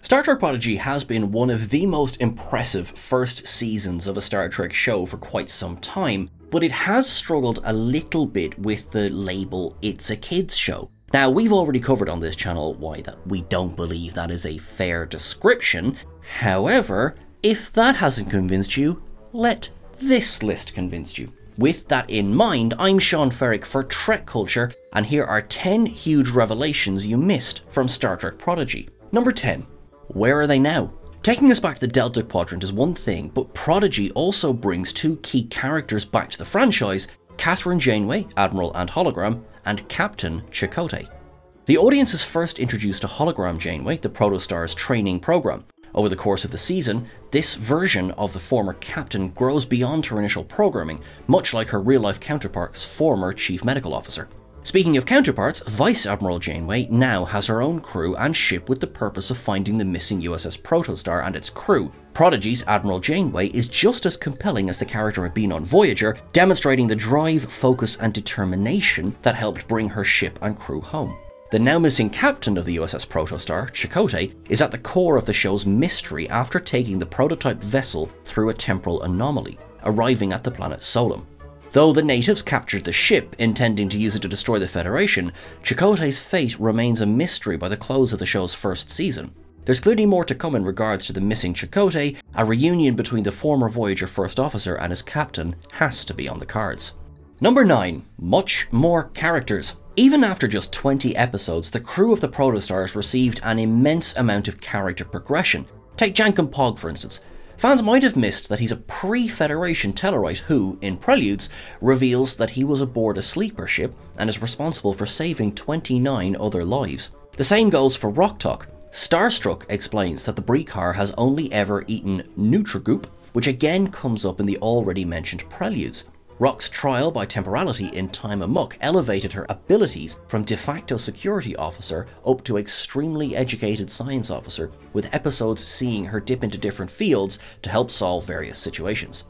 Star Trek Prodigy has been one of the most impressive first seasons of a Star Trek show for quite some time, but it has struggled a little bit with the label "it's a kids show." Now, we've already covered on this channel why that we don't believe that is a fair description. However, if that hasn't convinced you, let this list convince you. With that in mind, I'm Sean Ferrick for Trek Culture, and here are 10 huge revelations you missed from Star Trek Prodigy. Number 10. Where are they now? Taking us back to the Delta Quadrant is one thing, but Prodigy also brings two key characters back to the franchise: Catherine Janeway, Admiral and Hologram, and Captain Chakotay. The audience is first introduced to Hologram Janeway, the Protostar's training program. Over the course of the season, this version of the former captain grows beyond her initial programming, much like her real-life counterpart's former chief medical officer. Speaking of counterparts, Vice Admiral Janeway now has her own crew and ship with the purpose of finding the missing USS Protostar and its crew. Prodigy's Admiral Janeway is just as compelling as the character had been on Voyager, demonstrating the drive, focus and determination that helped bring her ship and crew home. The now missing captain of the USS Protostar, Chakotay, is at the core of the show's mystery after taking the prototype vessel through a temporal anomaly, arriving at the planet Solum. Though the natives captured the ship, intending to use it to destroy the Federation, Chakotay's fate remains a mystery by the close of the show's first season. There's clearly more to come in regards to the missing Chakotay. A reunion between the former Voyager first officer and his captain has to be on the cards. Number 9. Much more characters. Even after just 20 episodes, the crew of the Protostars received an immense amount of character progression. Take Jankum Pog for instance. Fans might have missed that he's a pre-Federation Tellarite who, in Preludes, reveals that he was aboard a sleeper ship and is responsible for saving 29 other lives. The same goes for Rock Talk. Starstruck explains that the Breekar has only ever eaten Nutrigoop, which again comes up in the already mentioned Preludes. Rock's trial by temporality in Time Amok elevated her abilities from de facto security officer up to extremely educated science officer, with episodes seeing her dip into different fields to help solve various situations.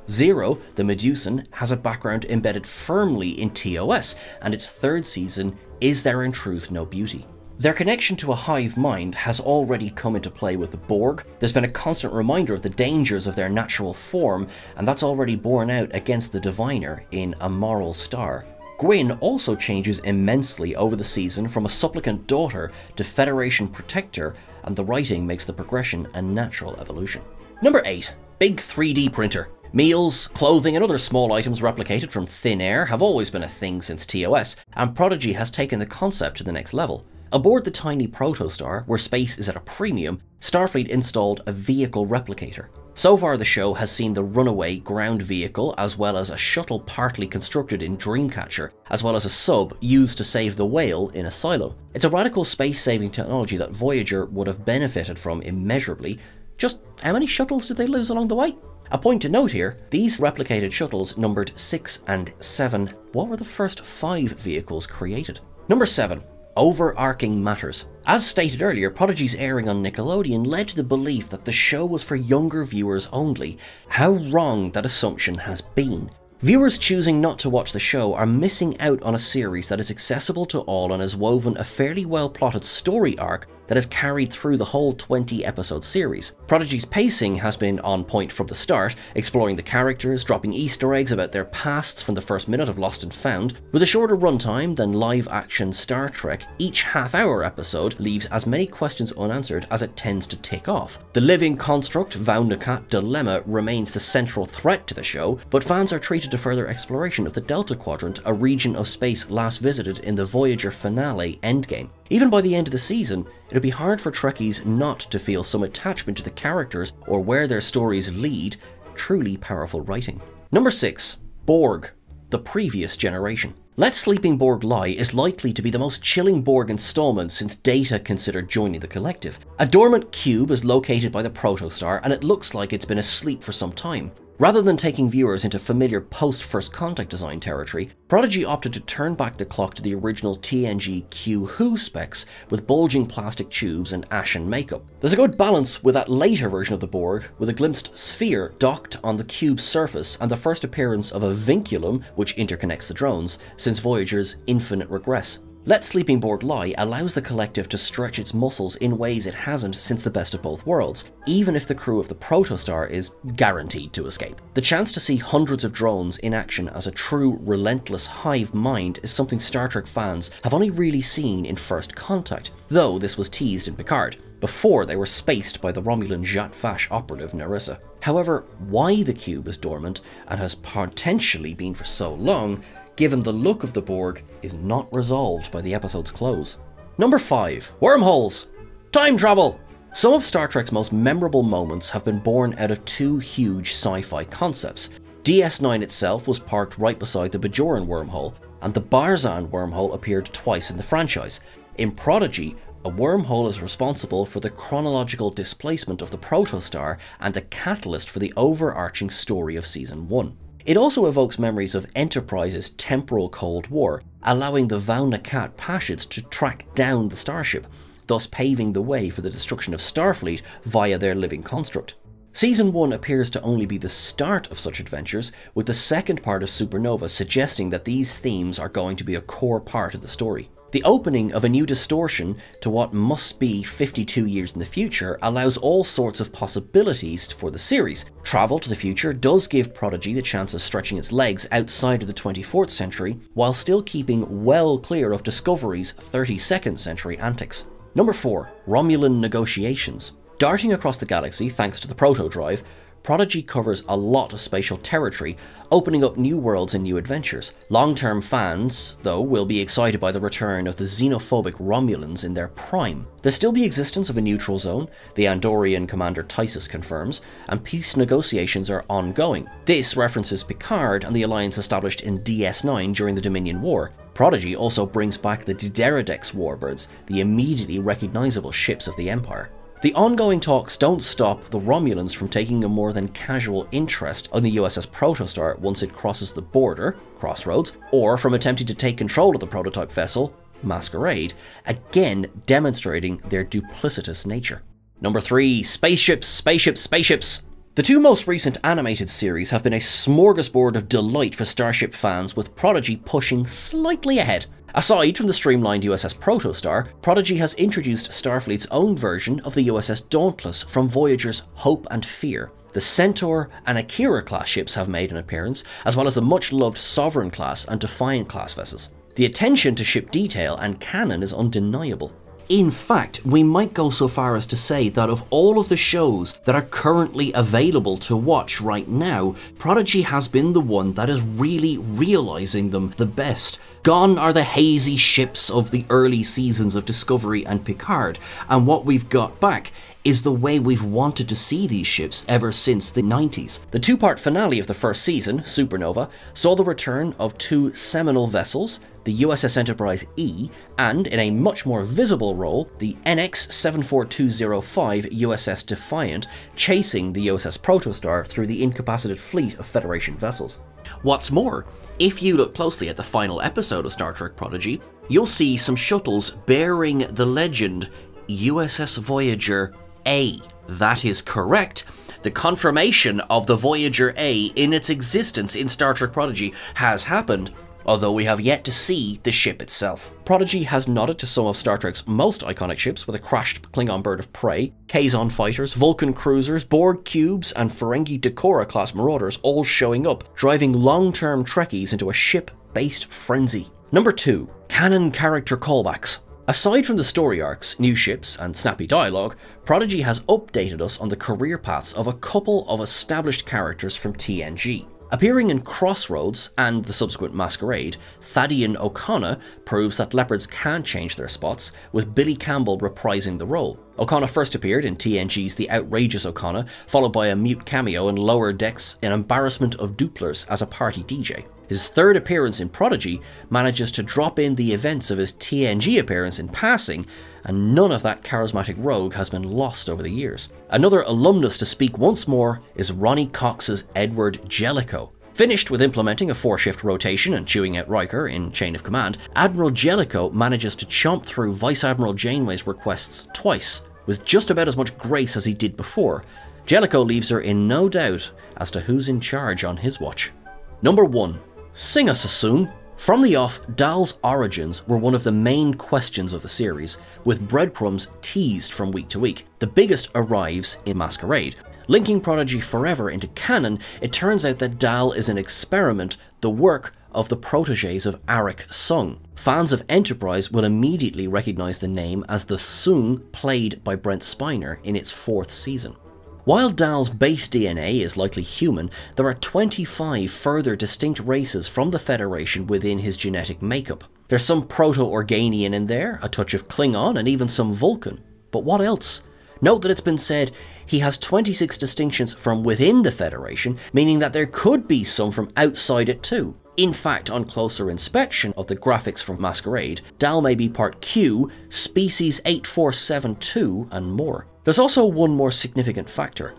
Zero, the Medusan, has a background embedded firmly in TOS, and its third season, Is There in Truth No Beauty? Their connection to a hive mind has already come into play with the Borg. There's been a constant reminder of the dangers of their natural form, and that's already borne out against the Diviner in A Moral Star. Gwyn also changes immensely over the season from a supplicant daughter to Federation protector, and the writing makes the progression a natural evolution. Number 8. Big 3D printer. Meals, clothing and other small items replicated from thin air have always been a thing since TOS, and Prodigy has taken the concept to the next level. Aboard the tiny Protostar, where space is at a premium, Starfleet installed a vehicle replicator. So far the show has seen the runaway ground vehicle, as well as a shuttle partly constructed in Dreamcatcher, as well as a sub used to save the whale in Asylum. It's a radical space-saving technology that Voyager would have benefited from immeasurably. Just how many shuttles did they lose along the way? A point to note here, these replicated shuttles numbered 6 and 7. What were the first 5 vehicles created? Number 7. Overarching matters. As stated earlier, Prodigy's airing on Nickelodeon led to the belief that the show was for younger viewers only. How wrong that assumption has been. Viewers choosing not to watch the show are missing out on a series that is accessible to all and has woven a fairly well-plotted story arc that has carried through the whole 20-episode series. Prodigy's pacing has been on point from the start, exploring the characters, dropping Easter eggs about their pasts from the first minute of Lost and Found. With a shorter runtime than live-action Star Trek, each half-hour episode leaves as many questions unanswered as it tends to tick off. The living construct Vau-N'Akat dilemma remains the central threat to the show, but fans are treated to further exploration of the Delta Quadrant, a region of space last visited in the Voyager finale Endgame. Even by the end of the season, it'll be hard for Trekkies not to feel some attachment to the characters or where their stories lead. Truly powerful writing. Number 6. Borg, the previous generation. Let Sleeping Borg Lie is likely to be the most chilling Borg installment since Data considered joining the collective. A dormant cube is located by the Protostar, and it looks like it's been asleep for some time. Rather than taking viewers into familiar post-First Contact design territory, Prodigy opted to turn back the clock to the original TNG Q-Who specs with bulging plastic tubes and ashen makeup. There's a good balance with that later version of the Borg, with a glimpsed sphere docked on the cube's surface and the first appearance of a vinculum which interconnects the drones since Voyager's Infinite Regress. Let Sleeping Borg Lie allows the collective to stretch its muscles in ways it hasn't since the Best of Both Worlds, even if the crew of the Protostar is guaranteed to escape. The chance to see hundreds of drones in action as a true relentless hive mind is something Star Trek fans have only really seen in First Contact, though this was teased in Picard, before they were spaced by the Romulan Zhat Vash operative Narissa. However, why the cube is dormant, and has potentially been for so long, given the look of the Borg, is not resolved by the episode's close. Number 5. Wormholes! Time travel! Some of Star Trek's most memorable moments have been born out of two huge sci-fi concepts. DS9 itself was parked right beside the Bajoran wormhole, and the Barzan wormhole appeared twice in the franchise. In Prodigy, a wormhole is responsible for the chronological displacement of the Protostar and the catalyst for the overarching story of Season 1. It also evokes memories of Enterprise's temporal Cold War, allowing the Vau-N'Akat Pashids to track down the starship, thus paving the way for the destruction of Starfleet via their living construct. Season 1 appears to only be the start of such adventures, with the second part of Supernova suggesting that these themes are going to be a core part of the story. The opening of a new distortion to what must be 52 years in the future allows all sorts of possibilities for the series. Travel to the future does give Prodigy the chance of stretching its legs outside of the 24th century, while still keeping well clear of Discovery's 32nd century antics. Number 4. Romulan negotiations. Darting across the galaxy thanks to the proto-drive, Prodigy covers a lot of spatial territory, opening up new worlds and new adventures. Long-term fans, though, will be excited by the return of the xenophobic Romulans in their prime. There's still the existence of a neutral zone, the Andorian commander Tysus confirms, and peace negotiations are ongoing. This references Picard and the alliance established in DS9 during the Dominion War. Prodigy also brings back the Dideridex warbirds, the immediately recognisable ships of the Empire. The ongoing talks don't stop the Romulans from taking a more than casual interest on the USS Protostar once it crosses the border, Crossroads, or from attempting to take control of the prototype vessel, Masquerade, again demonstrating their duplicitous nature. Number 3. Spaceships, spaceships, spaceships! The two most recent animated series have been a smorgasbord of delight for Starship fans, with Prodigy pushing slightly ahead. Aside from the streamlined USS Protostar, Prodigy has introduced Starfleet's own version of the USS Dauntless from Voyager's Hope and Fear. The Centaur and Akira class ships have made an appearance, as well as the much-loved Sovereign class and Defiant class vessels. The attention to ship detail and canon is undeniable. In fact, we might go so far as to say that of all of the shows that are currently available to watch right now, Prodigy has been the one that is really realising them the best. Gone are the hazy ships of the early seasons of Discovery and Picard, and what we've got back is the way we've wanted to see these ships ever since the 90s. The two-part finale of the first season, Supernova, saw the return of two seminal vessels, the USS Enterprise E, and, in a much more visible role, the NX-74205 USS Defiant, chasing the USS Protostar through the incapacitated fleet of Federation vessels. What's more, if you look closely at the final episode of Star Trek Prodigy, you'll see some shuttles bearing the legend USS Voyager A. That is correct. The confirmation of the Voyager A in its existence in Star Trek Prodigy has happened, although we have yet to see the ship itself. Prodigy has nodded to some of Star Trek's most iconic ships, with a crashed Klingon bird of prey, Kazon fighters, Vulcan cruisers, Borg cubes, and Ferengi Decorah class marauders all showing up, driving long-term Trekkies into a ship-based frenzy. Number 2. Canon character callbacks. Aside from the story arcs, new ships, and snappy dialogue, Prodigy has updated us on the career paths of a couple of established characters from TNG. Appearing in Crossroads and the subsequent Masquerade, Thadian O'Connor proves that leopards can change their spots, with Billy Campbell reprising the role. O'Connor first appeared in TNG's The Outrageous O'Connor, followed by a mute cameo in Lower Decks' An Embarrassment of Dupplers as a party DJ. His third appearance in Prodigy manages to drop in the events of his TNG appearance in passing, and none of that charismatic rogue has been lost over the years. Another alumnus to speak once more is Ronnie Cox's Edward Jellicoe. Finished with implementing a 4-shift rotation and chewing out Riker in Chain of Command, Admiral Jellicoe manages to chomp through Vice Admiral Janeway's requests twice, with just about as much grace as he did before. Jellicoe leaves her in no doubt as to who's in charge on his watch. Number 1. Sing us a song. From the off, Dal's origins were one of the main questions of the series, with breadcrumbs teased from week to week. The biggest arrives in Masquerade. Linking Prodigy forever into canon, it turns out that Dal is an experiment, the work of the proteges of Arik Sung. Fans of Enterprise will immediately recognise the name as the Sung played by Brent Spiner in its 4th season. While Dal's base DNA is likely human, there are 25 further distinct races from the Federation within his genetic makeup. There's some Proto-Organian in there, a touch of Klingon, and even some Vulcan. But what else? Note that it's been said he has 26 distinctions from within the Federation, meaning that there could be some from outside it too. In fact, on closer inspection of the graphics from Masquerade, Dal may be part Q, species 8472, and more. There's also one more significant factor.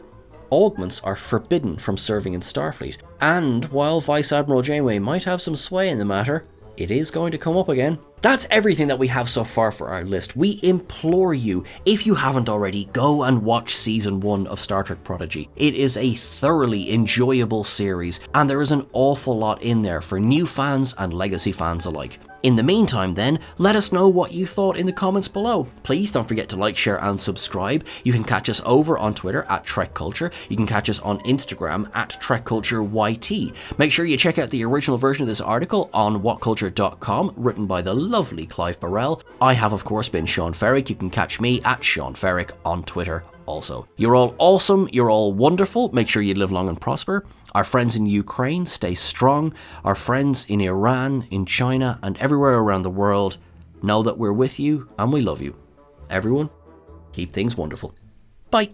Augments are forbidden from serving in Starfleet, and while Vice Admiral Janeway might have some sway in the matter, it is going to come up again. That's everything that we have so far for our list. We implore you, if you haven't already, go and watch Season 1 of Star Trek Prodigy. It is a thoroughly enjoyable series, and there is an awful lot in there for new fans and legacy fans alike. In the meantime then, let us know what you thought in the comments below. Please don't forget to like, share and subscribe. You can catch us over on Twitter at Trek Culture. You can catch us on Instagram at TrekCultureYT. Make sure you check out the original version of this article on whatculture.com, written by the lovely Clive Burrell. I have of course been Sean Ferrick. You can catch me at Sean Ferrick on Twitter also. You're all awesome, you're all wonderful, make sure you live long and prosper. Our friends in Ukraine, stay strong. Our friends in Iran, in China, and everywhere around the world, know that we're with you and we love you. Everyone, keep things wonderful. Bye.